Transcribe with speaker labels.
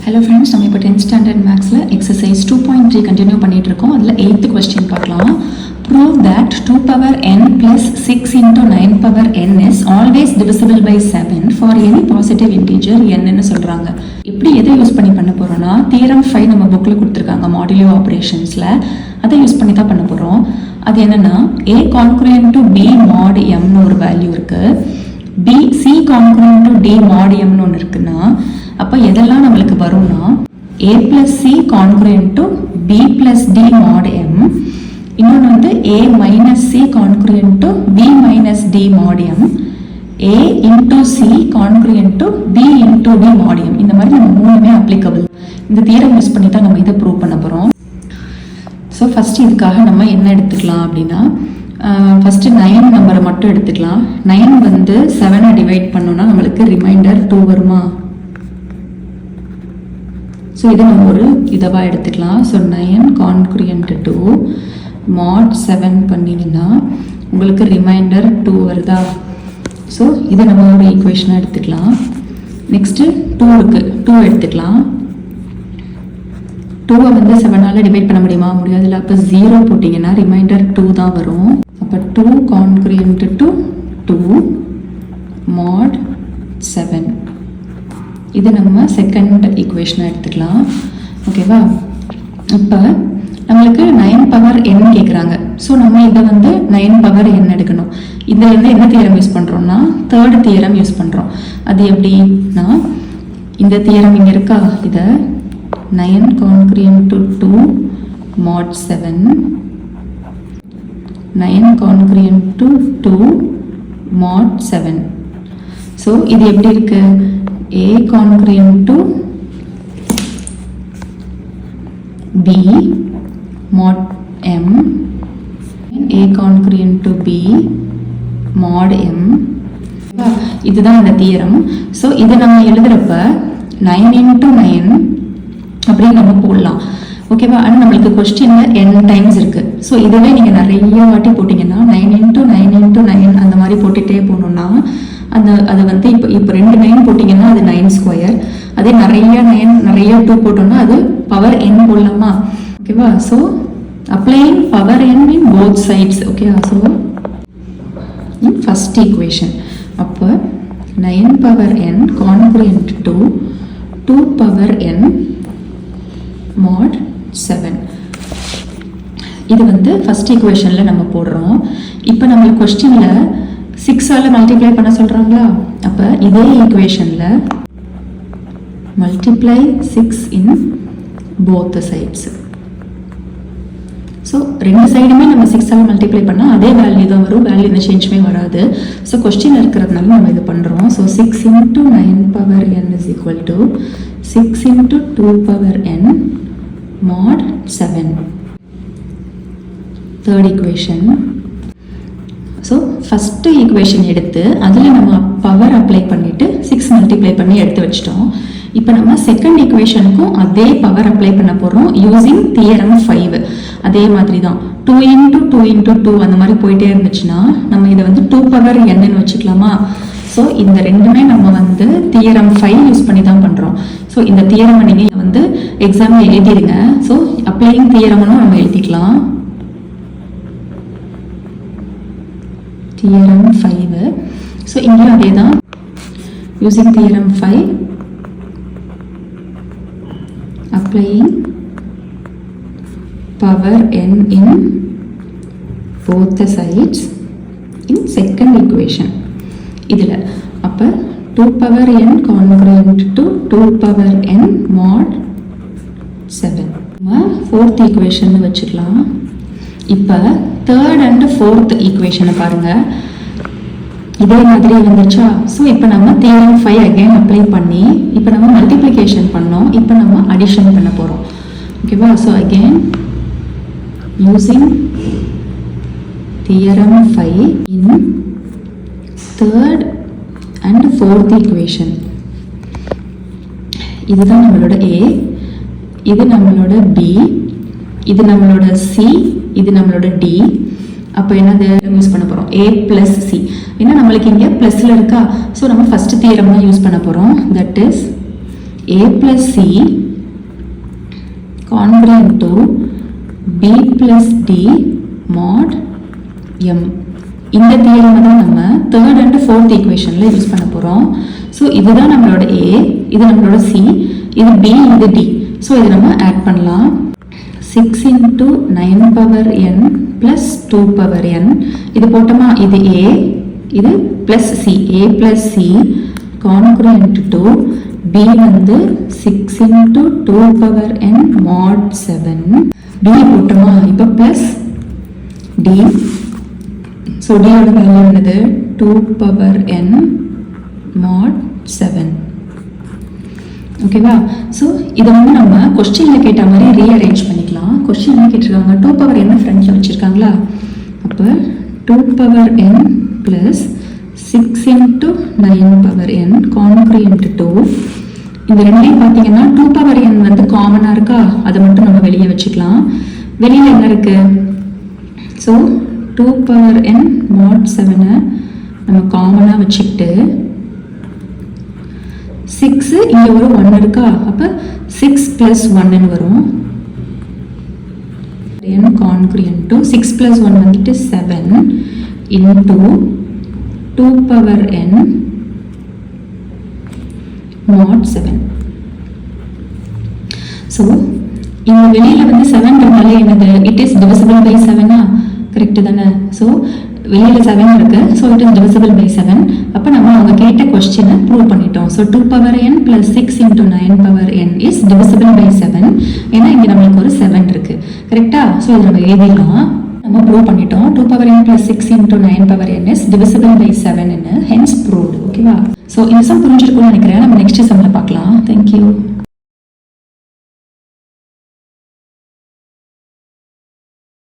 Speaker 1: Hello friends, நம்ம இப்போ 10th standard mathsல exercise 2.3 continue பண்ணிட்டு இருக்கோம். அதுல 8th question பார்க்கலாம். Prove that 2 power n plus 6 into 9 power n is always divisible by 7 for any positive integer n ன்னு சொல்றாங்க. இப்படி எதை யூஸ் பண்ண போறோம்னா தியரம் 5 நம்ம புக்ல கொடுத்திருக்காங்க மாடுலோ ஆபரேஷன்ஸ்ல. அதை யூஸ் பண்ணி தான் பண்ண போறோம். அது என்னன்னா a congruent to b mod m ன்னு ஒரு வேல்யூ இருக்கு. b c congruent to d mod m ன்னு ஒன்று இருக்குன்னா அப்போ எதெல்லாம் நம்மளுக்கு வரும்னா a plus c congruent to b plus d mod m, இன்னொன்று வந்து a minus c congruent to b minus d mod m, a into c congruent to b into d mod m. இந்த மாதிரி நம்ம மூணுமே அப்ளிகபிள். இந்த theorem use பண்ணி தான் நம்ம இதை ப்ரூவ் பண்ண போகிறோம். ஸோ ஃபஸ்ட்டு இதுக்காக நம்ம என்ன எடுத்துக்கலாம் அப்படின்னா ஃபஸ்ட்டு 9 நம்பரை மட்டும் எடுத்துக்கலாம். 9 வந்து 7 டிவைட் பண்ணோன்னா நம்மளுக்கு ரிமைண்டர் 2 வருமா? ஸோ இதை நம்ம ஒரு இதவாக எடுத்துக்கலாம். ஸோ 9 கான்க்ரியன்ட் 2 மாட் 7 பண்ணிங்கன்னா உங்களுக்கு ரிமைண்டர் 2 வருதா? ஸோ இதை நம்ம ஒரு ஈக்குவேஷனாக எடுத்துக்கலாம். நெக்ஸ்ட்டு 2 இருக்குது, 2 எடுத்துக்கலாம். 2 வந்து 7ஆல் டிவைட் பண்ண முடியுமா? முடியாதுல்ல. அப்போ 0 போட்டிங்கன்னா ரிமைண்டர் 2 தான் வரும். அப்போ 2 கான்க்ரியன்ட் 2 மாட் 7. இது நம்ம செகண்ட் ஈக்குவேஷனாக எடுத்துக்கலாம். ஓகேவா? இப்போ நம்மளுக்கு 9 பவர் n கேட்குறாங்க. ஸோ நம்ம இதை வந்து 9 பவர் n எடுக்கணும். இதில் வந்து என்ன தியரம் யூஸ் பண்ணுறோம்னா தேர்ட் தியரம் யூஸ் பண்ணுறோம். அது எப்படின்னா இந்த தியரம் இங்கே இருக்கா, இதை 9 கான்க்ரியன்ட் 2 மாட் 7, 9 கான்க்ரியன்ட் 2 மாட் 7. ஸோ இது எப்படி இருக்கு? a congruent to b mod m, a congruent to b mod m. இதுதான் அந்த தியரம். ஸோ இதை நம்ம எழுதுறப்ப 9 into 9 அப்படின்னு நம்ம போடலாம். ஓகேவா? ஆனால் நம்மளுக்கு கொஸ்டினில் n டைம்ஸ் இருக்குது. ஸோ இதுவே நீங்கள் நிறைய வாட்டி போட்டிங்கன்னா 9 into 9 into 9 அந்த மாதிரி போட்டுகிட்டே போகணுன்னா அது வந்து இப்போ 2 9 போட்டிங்கன்னா அது 9 ஸ்கொயர். அதே நிறைய 2 போட்டோம்னா அது பவர் n போடலாமா? ஓகேவா? So அப்ளைங் power n in both sides. Okay, so in first equation அப்போ 9 power n கான்க்ரியன்ட் 2 power n mod 7. இது வந்து ஃபர்ஸ்ட் ஈக்குவேஷனில் நம்ம போடுறோம். இப்போ நம்மளுக்கு கொஸ்டினில் 6ஆல் மல்டிப்ளை பண்ண சொல்கிறாங்களா? அப்போ இதே ஈக்குவேஷனில் multiply 6 in both sides. So ரெண்டு சைடுமே நம்ம 6ஆல் மல்டிப்ளை பண்ணால் அதே வேல்யூ தான் வரும், வேல்யூ என்ன சேஞ்சுமே வராது. ஸோ கொஸ்டின் இருக்கிறதுனால நம்ம இது பண்ணுறோம். So 6 into 9 power n is equal to 6 into 2 power n mod 7. Third equation. So first equation எடுத்து அதில் நம்ம பவர் அப்ளை பண்ணிவிட்டு 6 மல்டிப்ளை பண்ணி எடுத்து வச்சிட்டோம். இப்போ நம்ம செகண்ட் ஈக்குவேஷனுக்கும் அதே பவர் அப்ளை பண்ண போகிறோம் யூஸிங் தியரம் 5. அதே மாதிரி தான் 2 into 2 into 2 அந்த மாதிரி போயிட்டே இருந்துச்சுன்னா நம்ம இதை வந்து 2 பவர் n வச்சுக்கலாமா? ஸோ இந்த ரெண்டுமே நம்ம வந்து தியரம் 5 யூஸ் பண்ணி தான் பண்ணுறோம். ஸோ இந்த தியரம் நீங்கள் வந்து எக்ஸாமில் எழுதிடுங்க. ஸோ அப்ளையிங் தியரம்னு நம்ம எழுதிக்கலாம். தியரம் 5. ஸோ இங்கேயும் அதே தான் using theorem 5 applying power n in both the sides in second equation. இதில் அப்போ 2 power n congruent to 2 power n mod 7. நம்ம ஃபோர்த் ஈக்குவேஷன் வச்சுக்கலாம். இப்போ தேர்ட் அண்ட் ஃபோர்த் ஈக்குவேஷனை பாருங்கள், இதே மாதிரி வந்துச்சா? ஸோ இப்போ நம்ம தியரம் 5 அகைன் அப்ளை பண்ணி இப்போ நம்ம மல்டிப்ளிகேஷன் பண்ணோம். இப்போ நம்ம அடிஷன் பண்ண போகிறோம். ஓகேவா? So again using theorem 5 in third and fourth equation. இதுதான் நம்மளோட A, இது நம்மளோட B, இது நம்மளோட C, இது நம்மளோட D. அப்போ என்னது யூஸ் பண்ண போகிறோம்? A plus C. ஏன்னா நம்மளுக்கு இங்கே ப்ளஸில் இருக்கா? ஸோ நம்ம ஃபஸ்ட்டு தியரம் தான் யூஸ் பண்ண போகிறோம். That is a plus c congruent to b plus d mod m. இந்த தியரம் தான் நம்ம தேர்ட் அண்ட் ஃபோர்த் ஈக்குவேஷன்ல யூஸ் பண்ண போறோம். ஸோ இதுதான் நம்மளோட a, இது நம்மளோட c, இது b, இது d. ஸோ இதை நம்ம ஆட் பண்ணலாம். 6 into 9 power n plus 2 power n. இது போட்டோமா, இது a, இது plus c, a plus c congruent to b வந்து 6 into 2 power n mod 7. d போட்டோமா, இப்போ plus d. ஸோ d ஓட வேல்யூ என்னது 2 power n mod 7. ஓகேவா? ஸோ இதை வந்து நம்ம கொஸ்டினில் கேட்ட மாதிரி ரீஅரேஞ்ச் பண்ணிக்கலாம். கொஸ்டின் கேட்டிருக்காங்க 2 power n ஃப்ரண்ட்ல வச்சுருக்காங்களா, அப்போ 2 power n plus 6 into 9 power n congruent to, இந்த ரெண்டையும் பார்த்தீங்கன்னா 2 power n வந்து காமனாக இருக்கா, அதை மட்டும் நம்ம வெளியே வச்சுக்கலாம். வெளியில் என்ன இருக்கு, ஸோ 2 power n mod 7 நம்ம காமனாக வச்சுக்கிட்டு 6 இங்கே ஒரு 1 இருக்கா, அப்போ 6 plus 1 வரும். n congruent to 6 plus 1 வந்துட்டு 7 into 2 power n mod 7. So இந்த வெளியில் வந்து 7 இருந்தாலே என்னது, it is divisible by 7. Correct தானே? ஸோ வெளியில் 7 இருக்கு, so it is divisible by 7. அப்போ நம்ம அவங்க கேட்ட கொஸ்டினை ப்ரூவ் பண்ணிட்டோம். So 2 power n plus 6 into 9 power n is divisible by 7. ஏன்னா இங்கே நம்மளுக்கு ஒரு 7 இருக்கு. கரெக்டா? ஸோ இதை நம்ம எழுதிடலாம். நம்ம ப்ரூவ் பண்ணிட்டோம் 2 power n plus 6 into 9 power n is divisible by 7 hence proved. ஓகேவா? ஸோ இந்த சம் புரிஞ்சிருக்கும்னு நினைக்கிறேன். நம்ம நெக்ஸ்ட் சம்மில் பார்க்கலாம். தேங்க்யூ.